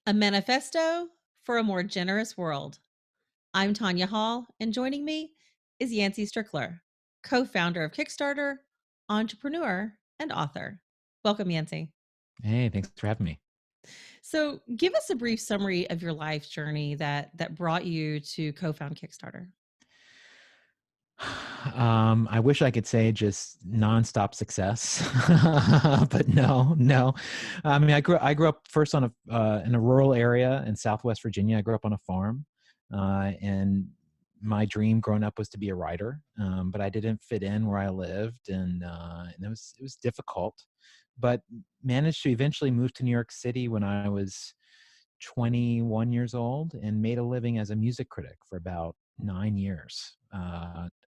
A manifesto for a more generous world. I'm Tonya Hall, and joining me is Yancey Strickler, co founder of Kickstarter, entrepreneur, and author. Welcome, Yancey. Hey, thanks for having me. So, give us a brief summary of your life journey that brought you to co found Kickstarter. I wish I could say just nonstop success, but no. I mean, I grew up first on in a rural area in Southwest Virginia. I grew up on a farm, and my dream growing up was to be a writer, but I didn't fit in where I lived, and it was difficult. But managed to eventually move to New York City when I was 21 years old and made a living as a music critic for about 9 years.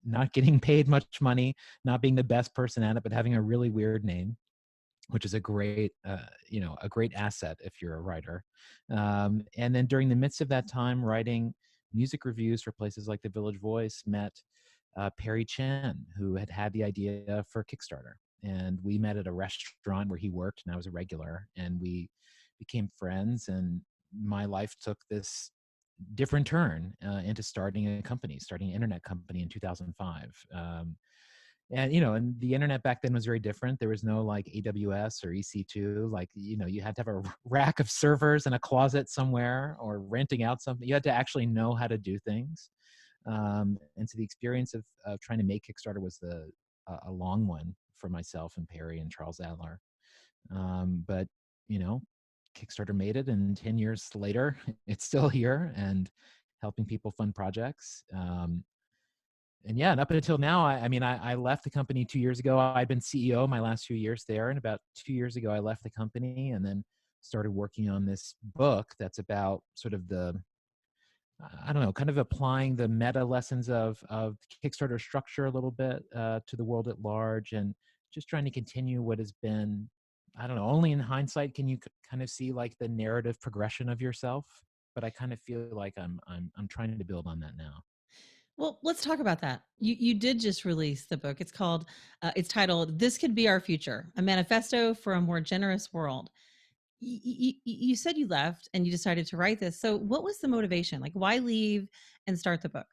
Not getting paid much money, not being the best person at it, but having a really weird name, which is a great asset if you're a writer. And then during the midst of that time, writing music reviews for places like the Village Voice, met Perry Chen, who had the idea for Kickstarter. And we met at a restaurant where he worked, and I was a regular, and we became friends. And my life took this different turn into starting starting an internet company in 2005. And the internet back then was very different. There was no like AWS or EC2. Like, you had to have a rack of servers in a closet somewhere or renting out something. You had to actually know how to do things. And so the experience of trying to make Kickstarter was a long one for myself and Perry and Charles Adler. But you know, Kickstarter made it, and 10 years later, it's still here and helping people fund projects. And yeah, and up until now, I left the company 2 years ago. I'd been CEO my last few years there, and about 2 years ago, I left the company and then started working on this book that's about sort of I don't know, kind of applying the meta lessons of Kickstarter structure a little bit to the world at large, and just trying to continue what has been, I don't know, only in hindsight can you kind of see like the narrative progression of yourself. But I kind of feel like I'm trying to build on that now. Well, let's talk about that. You did just release the book. It's titled "This Could Be Our Future: A Manifesto for a More Generous World." You said you left and you decided to write this. So, what was the motivation? Like, why leave and start the book?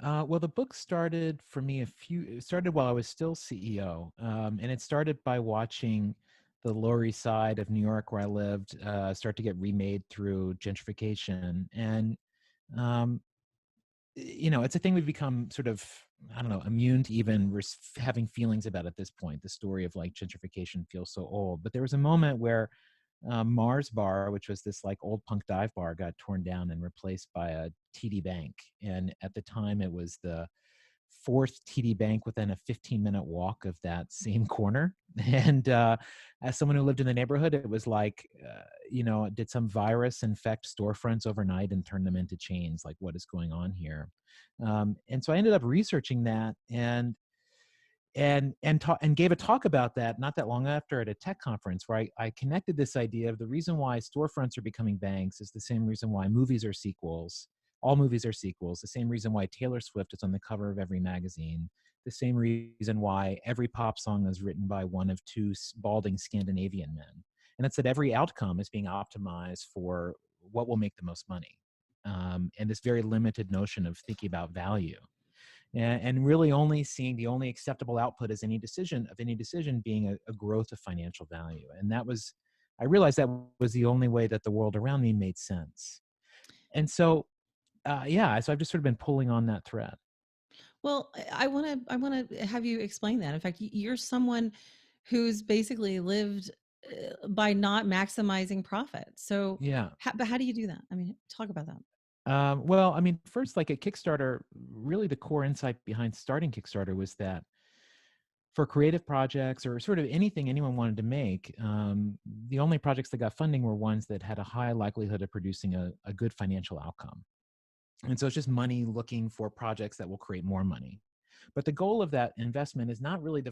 Well, the book started for me it started while I was still CEO. And it started by watching the Lower East Side of New York, where I lived, start to get remade through gentrification. And, um, it's a thing we've become sort of, I don't know, immune to even having feelings about at this point. The story of like gentrification feels so old. But there was a moment where Mars Bar, which was this like old punk dive bar, got torn down and replaced by a TD Bank. And at the time, it was the fourth TD Bank within a 15-minute walk of that same corner. And as someone who lived in the neighborhood, it was like, did some virus infect storefronts overnight and turn them into chains? Like, what is going on here? And so I ended up researching that and gave a talk about that not that long after at a tech conference, where I connected this idea of the reason why storefronts are becoming banks is the same reason why movies are sequels. All movies are sequels. The same reason why Taylor Swift is on the cover of every magazine. The same reason why every pop song is written by one of two balding Scandinavian men. And it's that every outcome is being optimized for what will make the most money. And this very limited notion of thinking about value, and really only seeing the only acceptable output as any decision being a growth of financial value. And I realized that was the only way that the world around me made sense. And so, so I've just sort of been pulling on that thread. Well, I want to have you explain that. In fact, you're someone who's basically lived by not maximizing profit. So, Yeah. but how do you do that? I mean, talk about that. Well, I mean, first, like at Kickstarter, really the core insight behind starting Kickstarter was that for creative projects or sort of anything anyone wanted to make, the only projects that got funding were ones that had a high likelihood of producing a good financial outcome. And so it's just money looking for projects that will create more money. But the goal of that investment is not really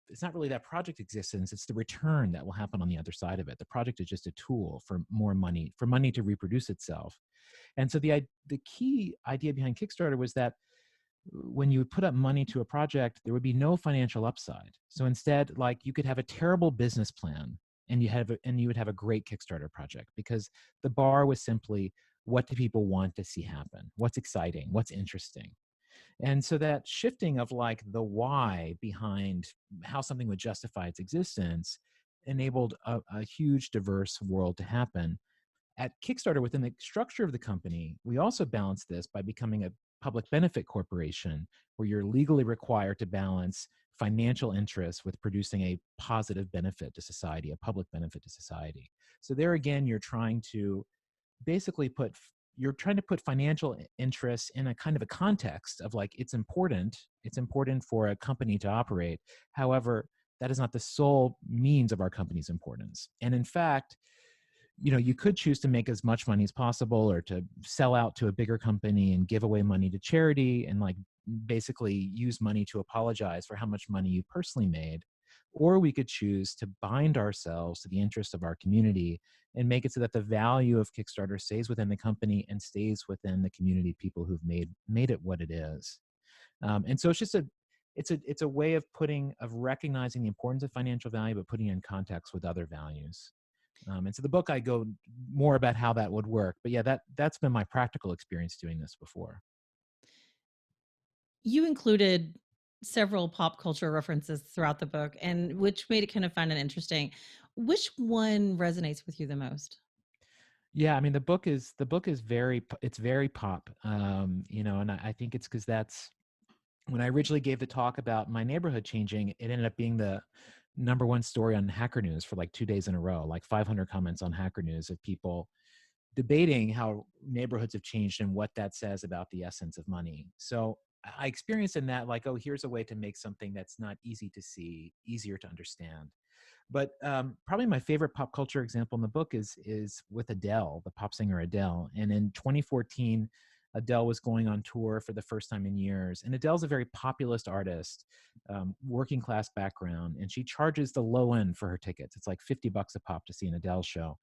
it's not really that project existence, it's the return that will happen on the other side of it. The project is just a tool for more money, for money to reproduce itself. And so the key idea behind Kickstarter was that when you put up money to a project, there would be no financial upside. So instead, like, you could have a terrible business plan and you would have a great Kickstarter project, because the bar was simply, what do people want to see happen? What's exciting? What's interesting? And so that shifting of like the why behind how something would justify its existence enabled a huge diverse world to happen. At Kickstarter, within the structure of the company, we also balance this by becoming a public benefit corporation, where you're legally required to balance financial interests with producing a positive benefit to society, a public benefit to society. So there again, basically you're trying to put financial interests in a kind of a context of like, it's important for a company to operate. However, that is not the sole means of our company's importance. And in fact, you could choose to make as much money as possible, or to sell out to a bigger company and give away money to charity, and like basically use money to apologize for how much money you personally made. Or we could choose to bind ourselves to the interests of our community and make it so that the value of Kickstarter stays within the company and stays within the community, people who've made it what it is. And so it's a way of recognizing the importance of financial value, but putting it in context with other values. And so the book, I go more about how that would work. But yeah, that's been my practical experience doing this before. You included several pop culture references throughout the book, and which made it kind of fun and interesting. Which one resonates with you the most? Yeah, I mean, the book is it's very pop, and I think it's because that's when I originally gave the talk about my neighborhood changing, it ended up being the number one story on Hacker News for like 2 days in a row, like 500 comments on Hacker News of people debating how neighborhoods have changed and what that says about the essence of money. So I experienced in that, like, oh, here's a way to make something that's not easy to see, easier to understand. But probably my favorite pop culture example in the book is with Adele, the pop singer Adele. And in 2014, Adele was going on tour for the first time in years. And Adele's a very populist artist, working class background, and she charges the low end for her tickets. It's like $50 a pop to see an Adele show.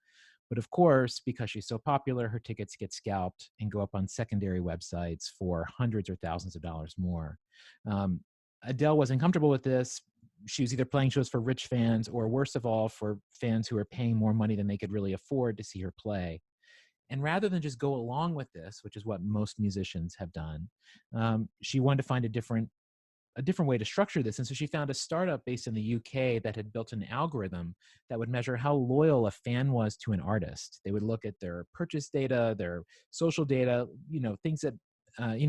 But of course, because she's so popular, her tickets get scalped and go up on secondary websites for hundreds or thousands of dollars more. Um, Adele wasn't comfortable with this. She was either playing shows for rich fans, or worst of all, for fans who are paying more money than they could really afford to see her play. And rather than just go along with this, which is what most musicians have done, she wanted to find a different way to structure this. And so she found a startup based in the UK that had built an algorithm that would measure how loyal a fan was to an artist. They would look at their purchase data, their social data, things that,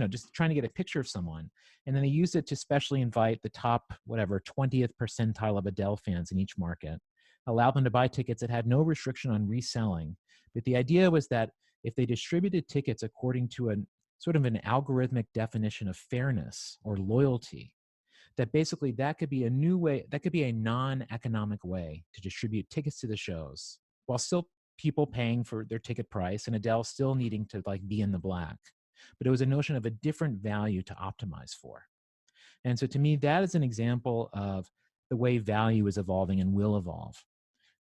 just trying to get a picture of someone. And then they used it to specially invite the top, whatever, 20th percentile of Adele fans in each market, allow them to buy tickets that had no restriction on reselling. But the idea was that if they distributed tickets according to a sort of an algorithmic definition of fairness or loyalty, that basically that could be a new way, that could be a non-economic way to distribute tickets to the shows, while still people paying for their ticket price and Adele still needing to like be in the black. But it was a notion of a different value to optimize for. And so to me, that is an example of the way value is evolving and will evolve,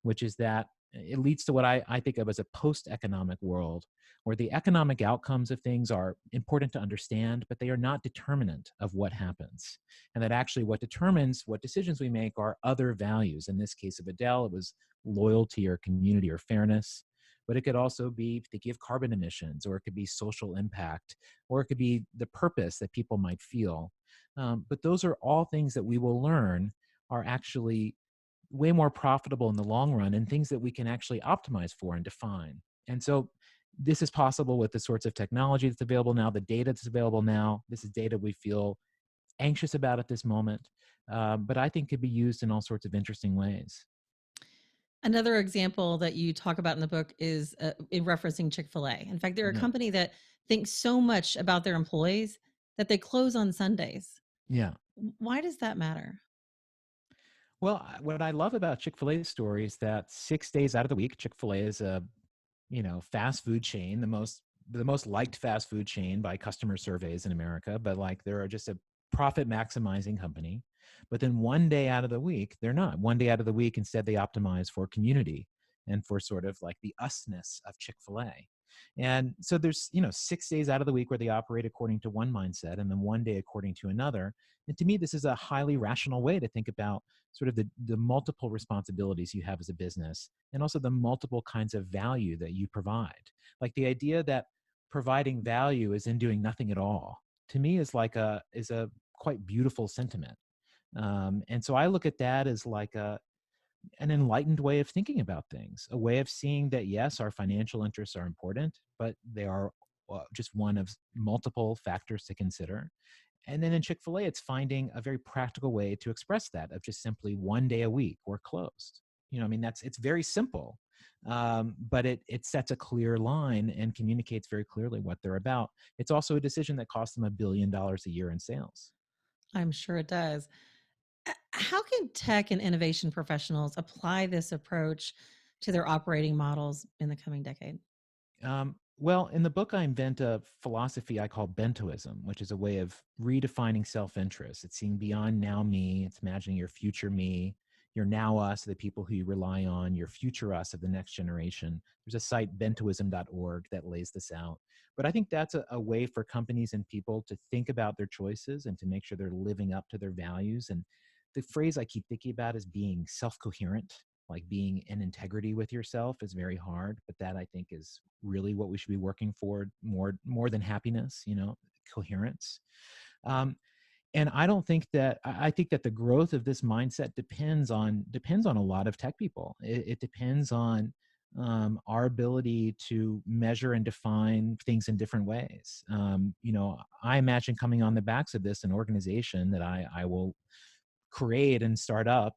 which is that it leads to what I think of as a post-economic world, where the economic outcomes of things are important to understand, but they are not determinant of what happens. And that actually what determines what decisions we make are other values. In this case of Adele, it was loyalty or community or fairness. But it could also be thinking of carbon emissions, or it could be social impact, or it could be the purpose that people might feel. But those are all things that we will learn are actually way more profitable in the long run, and things that we can actually optimize for and define. And so this is possible with the sorts of technology that's available now, the data that's available now. This is data we feel anxious about at this moment, but I think could be used in all sorts of interesting ways. Another example that you talk about in the book is in referencing Chick-fil-A. In fact, they're a Yeah. company that thinks so much about their employees that they close on Sundays. Yeah. Why does that matter? Well, what I love about Chick-fil-A's story is that 6 days out of the week, Chick-fil-A is a fast food chain, the most liked fast food chain by customer surveys in America, but like they're just a profit maximizing company. But then one day out of the week, they're not. One day out of the week, instead, they optimize for community and for sort of like the usness of Chick-fil-A. And so there's, 6 days out of the week where they operate according to one mindset and then one day according to another. And to me, this is a highly rational way to think about sort of the multiple responsibilities you have as a business and also the multiple kinds of value that you provide. Like the idea that providing value is in doing nothing at all, to me is a quite beautiful sentiment. And so I look at that as like an enlightened way of thinking about things, a way of seeing that, yes, our financial interests are important, but they are just one of multiple factors to consider. And then in Chick-fil-A, it's finding a very practical way to express that of just simply one day a week we're closed. I mean, it's very simple, but it sets a clear line and communicates very clearly what they're about. It's also a decision that costs them $1 billion a year in sales. I'm sure it does. How can tech and innovation professionals apply this approach to their operating models in the coming decade? Well, in the book, I invent a philosophy I call Bentoism, which is a way of redefining self interest. It's seeing beyond now me, it's imagining your future me, your now us, the people who you rely on, your future us of the next generation. There's a site, bentoism.org, that lays this out. But I think that's a way for companies and people to think about their choices and to make sure they're living up to their values. And the phrase I keep thinking about is being self coherent, like being in integrity with yourself is very hard, but that I think is really what we should be working for more than happiness, coherence. um, and I don't think that I think that the growth of this mindset depends on a lot of tech people. It depends on our ability to measure and define things in different ways. I imagine coming on the backs of this an organization that I will create and start up,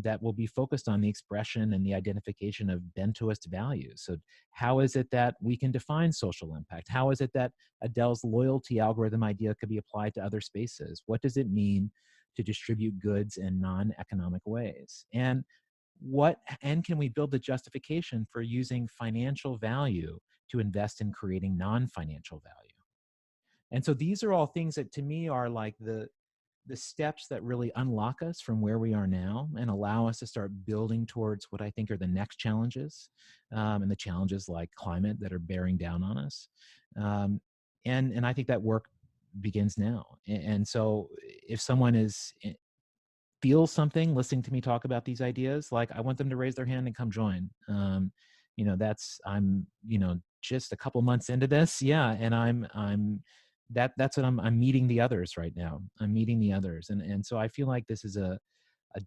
that will be focused on the expression and the identification of Bentoist values. So, how is it that we can define social impact? How is it that Adele's loyalty algorithm idea could be applied to other spaces? What does it mean to distribute goods in non-economic ways? And can we build the justification for using financial value to invest in creating non-financial value? And so these are all things that to me are like the steps that really unlock us from where we are now and allow us to start building towards what I think are the next challenges, and the challenges like climate that are bearing down on us. Um, and I think that work begins now. And so if someone feels something listening to me talk about these ideas, like I want them to raise their hand and come join. That's I'm just a couple months into this, yeah, and that's what I'm meeting the others right now. I'm meeting the others, and so I feel like this is a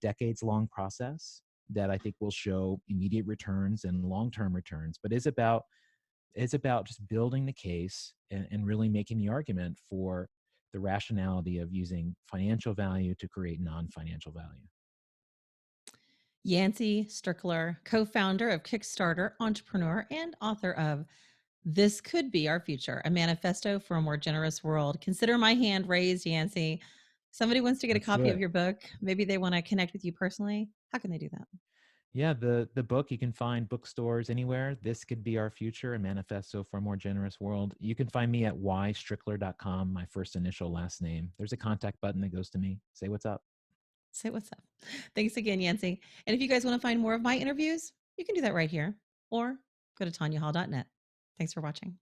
decades long process that I think will show immediate returns and long term returns, but is about just building the case and really making the argument for the rationality of using financial value to create non-financial value. Yancey Strickler, co founder of Kickstarter, entrepreneur, and author of This Could Be Our Future, a manifesto for a more generous world. Consider my hand raised, Yancey. Somebody wants to get a Let's do copy of it. your book. Maybe they want to connect with you personally. How can they do that? Yeah, the book you can find bookstores anywhere. This Could Be Our Future, a manifesto for a more generous world. You can find me at ystrickler.com, my first initial last name. There's a contact button that goes to me. Say what's up. Say what's up. Thanks again, Yancey. And if you guys want to find more of my interviews, you can do that right here or go to tonyahall.net. Thanks for watching.